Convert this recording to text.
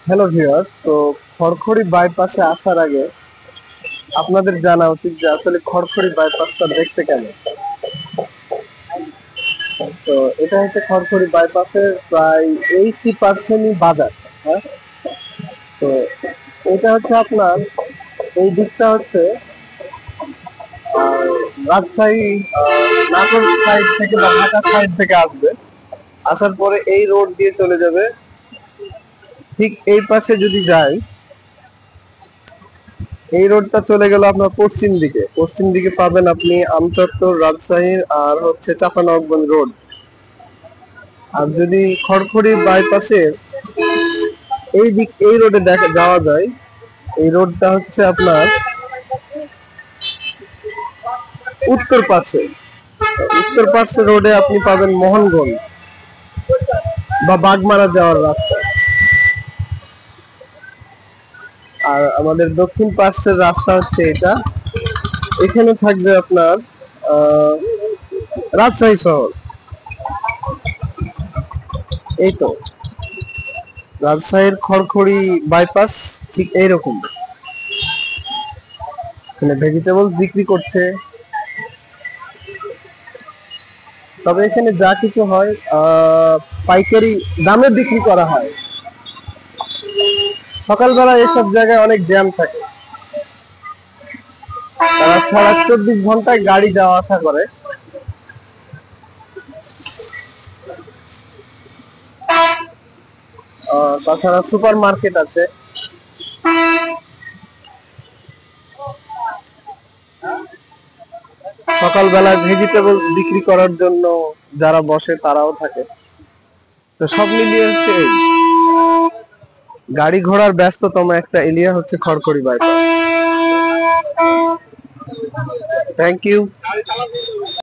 Hello viewers, তো খড়খড়ি বাইপাসে আসার আগে আপনাদের জানা উচিত যে আসলে খড়খড়ি বাইপাসটা দেখতে কেমন। তো এটা হচ্ছে খড়খড়ি বাইপাসের প্রায় 80% বাজার। হ্যাঁ, তো এটা হচ্ছে আপনার এই দিকটা হচ্ছে রাজশাহী নাটোর সাইড থেকে বা ঢাকা সাইড থেকে আসবে। আসার পরে এই রোড দিয়ে চলে যাবে। ঠিক এই পাশে যদি যাই, এই রোডটা চলে গেল আপনার পশ্চিম দিকে পাবেন আপনি আমচত্বর, রাজশাহীর আর হচ্ছে চাঁপানবাবগঞ্জ রোড। আর যদি খড়খড়ি বাইপাসের এই রোডে দেখা যাওয়া যায়, এই রোডটা হচ্ছে আপনার উত্তর পাশে রোডে আপনি পাবেন মোহনগঞ্জ বা বাগমারা যাওয়ার রাস্তা। আর আমাদের দক্ষিণ পাশের রাস্তা হচ্ছে এটা। এখানে থাকবে আপনার রাজশাহী শহর। এই তো রাজশাহীর খড়খড়ি বাইপাস ঠিক এইরকম। এখানে ভেজিটেবলস বিক্রি করছে। তবে এখানে যা কিছু হয় পাইকারি দামে বিক্রি করা হয়। সকালবেলা এসব জায়গায় অনেক জ্যাম থাকে। তারা ছাড়া 24 ঘন্টায় গাড়ি যাওয়া আসা করে। তাছাড়া সুপার মার্কেট আছে। সকালবেলায় ভেজিটেবলস বিক্রি করার জন্য যারা বসে তারাও থাকে। তো সব মিলিয়ে হচ্ছে গাড়ি ঘোড়ার ব্যস্ততম একটা এরিয়া হচ্ছে খড়খড়ি বাইপাস। Thank you.